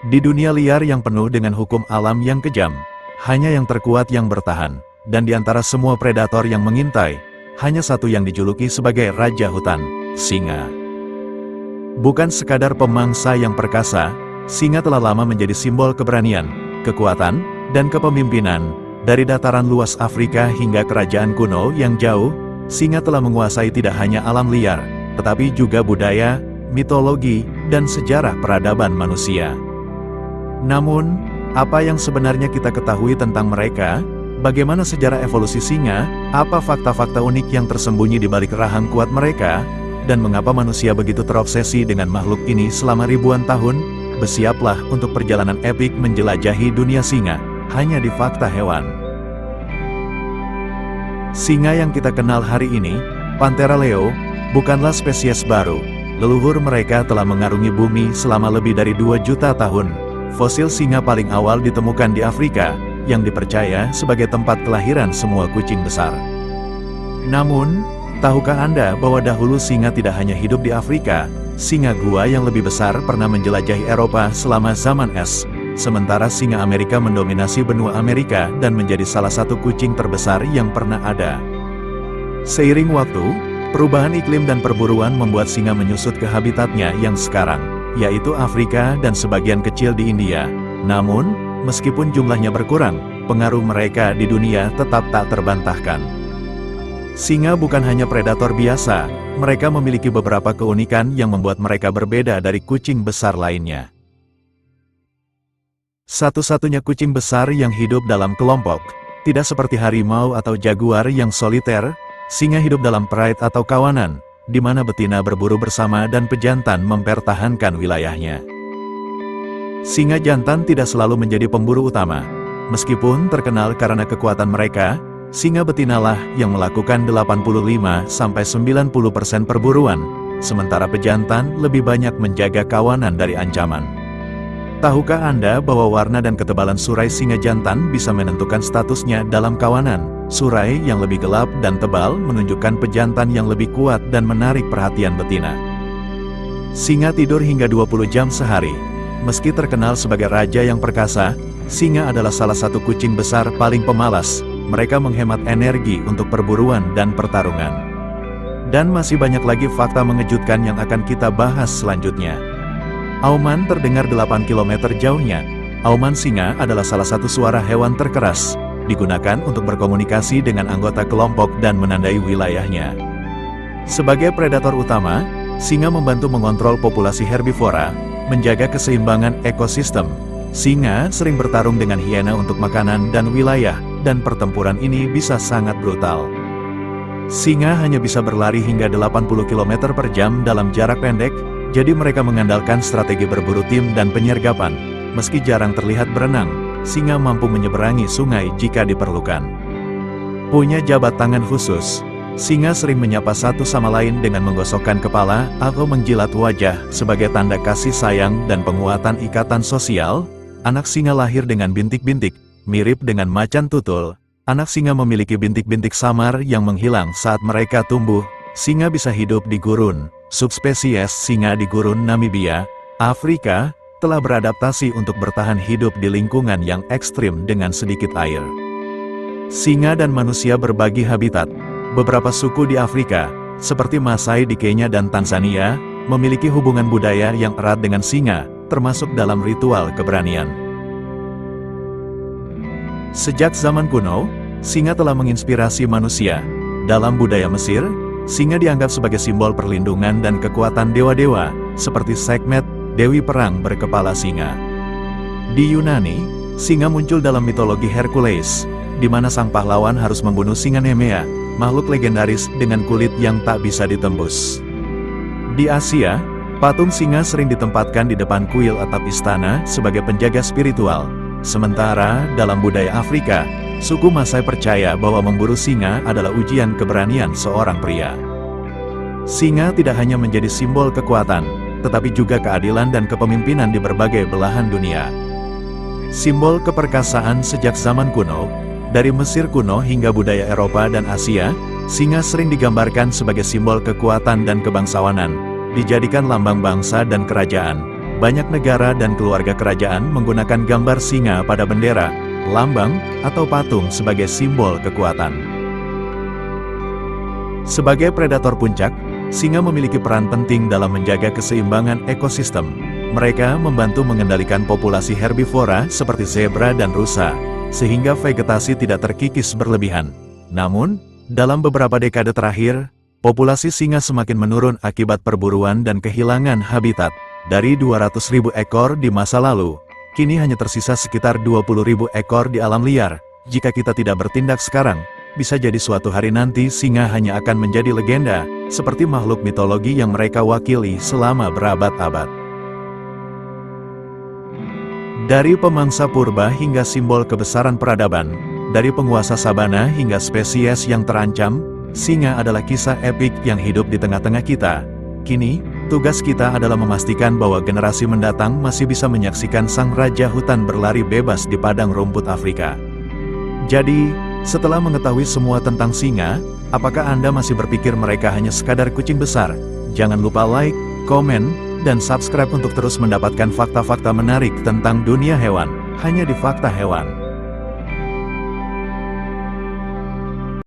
Di dunia liar yang penuh dengan hukum alam yang kejam, hanya yang terkuat yang bertahan, dan di antara semua predator yang mengintai, hanya satu yang dijuluki sebagai Raja Hutan, singa. Bukan sekadar pemangsa yang perkasa, singa telah lama menjadi simbol keberanian, kekuatan, dan kepemimpinan. Dari dataran luas Afrika hingga kerajaan kuno yang jauh, singa telah menguasai tidak hanya alam liar, tetapi juga budaya, mitologi, dan sejarah peradaban manusia. Namun, apa yang sebenarnya kita ketahui tentang mereka? Bagaimana sejarah evolusi singa? Apa fakta-fakta unik yang tersembunyi di balik rahang kuat mereka? Dan mengapa manusia begitu terobsesi dengan makhluk ini selama ribuan tahun? Bersiaplah untuk perjalanan epik menjelajahi dunia singa, hanya di Fakta Hewan. Singa yang kita kenal hari ini, Panthera leo, bukanlah spesies baru. Leluhur mereka telah mengarungi bumi selama lebih dari 2 juta tahun. Fosil singa paling awal ditemukan di Afrika, yang dipercaya sebagai tempat kelahiran semua kucing besar. Namun, tahukah Anda bahwa dahulu singa tidak hanya hidup di Afrika? Singa gua yang lebih besar pernah menjelajahi Eropa selama zaman es. Sementara singa Amerika mendominasi benua Amerika dan menjadi salah satu kucing terbesar yang pernah ada. Seiring waktu, perubahan iklim dan perburuan membuat singa menyusut ke habitatnya yang sekarang, yaitu Afrika dan sebagian kecil di India. Namun, meskipun jumlahnya berkurang, pengaruh mereka di dunia tetap tak terbantahkan. Singa bukan hanya predator biasa, mereka memiliki beberapa keunikan yang membuat mereka berbeda dari kucing besar lainnya. Satu-satunya kucing besar yang hidup dalam kelompok, tidak seperti harimau atau jaguar yang soliter, singa hidup dalam pride atau kawanan, di mana betina berburu bersama dan pejantan mempertahankan wilayahnya. Singa jantan tidak selalu menjadi pemburu utama. Meskipun terkenal karena kekuatan mereka, singa betinalah yang melakukan 85–90% perburuan, sementara pejantan lebih banyak menjaga kawanan dari ancaman. Tahukah Anda bahwa warna dan ketebalan surai singa jantan bisa menentukan statusnya dalam kawanan? Surai yang lebih gelap dan tebal menunjukkan pejantan yang lebih kuat dan menarik perhatian betina. Singa tidur hingga 20 jam sehari. Meski terkenal sebagai raja yang perkasa, singa adalah salah satu kucing besar paling pemalas. Mereka menghemat energi untuk perburuan dan pertarungan. Dan masih banyak lagi fakta mengejutkan yang akan kita bahas selanjutnya. Auman terdengar 8 km jauhnya. Auman singa adalah salah satu suara hewan terkeras, digunakan untuk berkomunikasi dengan anggota kelompok dan menandai wilayahnya. Sebagai predator utama, singa membantu mengontrol populasi herbivora, menjaga keseimbangan ekosistem. Singa sering bertarung dengan hiena untuk makanan dan wilayah, dan pertempuran ini bisa sangat brutal. Singa hanya bisa berlari hingga 80 km per jam dalam jarak pendek, jadi mereka mengandalkan strategi berburu tim dan penyergapan. Meski jarang terlihat berenang, singa mampu menyeberangi sungai jika diperlukan. Punya jabat tangan khusus, singa sering menyapa satu sama lain dengan menggosokkan kepala atau menjilat wajah sebagai tanda kasih sayang dan penguatan ikatan sosial. Anak singa lahir dengan bintik-bintik, mirip dengan macan tutul. Anak singa memiliki bintik-bintik samar yang menghilang saat mereka tumbuh. Singa bisa hidup di gurun. Subspesies singa di gurun Namibia, Afrika, telah beradaptasi untuk bertahan hidup di lingkungan yang ekstrim dengan sedikit air. Singa dan manusia berbagi habitat. Beberapa suku di Afrika, seperti Maasai di Kenya dan Tanzania, memiliki hubungan budaya yang erat dengan singa, termasuk dalam ritual keberanian. Sejak zaman kuno, singa telah menginspirasi manusia. Dalam budaya Mesir, singa dianggap sebagai simbol perlindungan dan kekuatan dewa-dewa, seperti Sekhmet, dewi perang berkepala singa. Di Yunani, singa muncul dalam mitologi Hercules, di mana sang pahlawan harus membunuh singa Nemea, makhluk legendaris dengan kulit yang tak bisa ditembus. Di Asia, patung singa sering ditempatkan di depan kuil atap istana sebagai penjaga spiritual. Sementara dalam budaya Afrika, suku Maasai percaya bahwa memburu singa adalah ujian keberanian seorang pria. Singa tidak hanya menjadi simbol kekuatan, tetapi juga keadilan dan kepemimpinan di berbagai belahan dunia. Simbol keperkasaan sejak zaman kuno, dari Mesir kuno hingga budaya Eropa dan Asia, singa sering digambarkan sebagai simbol kekuatan dan kebangsawanan, dijadikan lambang bangsa dan kerajaan. Banyak negara dan keluarga kerajaan menggunakan gambar singa pada bendera, lambang, atau patung sebagai simbol kekuatan. Sebagai predator puncak, singa memiliki peran penting dalam menjaga keseimbangan ekosistem. Mereka membantu mengendalikan populasi herbivora seperti zebra dan rusa, sehingga vegetasi tidak terkikis berlebihan. Namun, dalam beberapa dekade terakhir, populasi singa semakin menurun akibat perburuan dan kehilangan habitat. Dari 200.000 ekor di masa lalu, kini hanya tersisa sekitar 20.000 ekor di alam liar. Jika kita tidak bertindak sekarang, bisa jadi suatu hari nanti singa hanya akan menjadi legenda, seperti makhluk mitologi yang mereka wakili selama berabad-abad. Dari pemangsa purba hingga simbol kebesaran peradaban, dari penguasa sabana hingga spesies yang terancam, singa adalah kisah epik yang hidup di tengah-tengah kita. Kini, tugas kita adalah memastikan bahwa generasi mendatang masih bisa menyaksikan sang raja hutan berlari bebas di padang rumput Afrika. Jadi, setelah mengetahui semua tentang singa, apakah Anda masih berpikir mereka hanya sekadar kucing besar? Jangan lupa like, komen, dan subscribe untuk terus mendapatkan fakta-fakta menarik tentang dunia hewan, hanya di Fakta Hewan.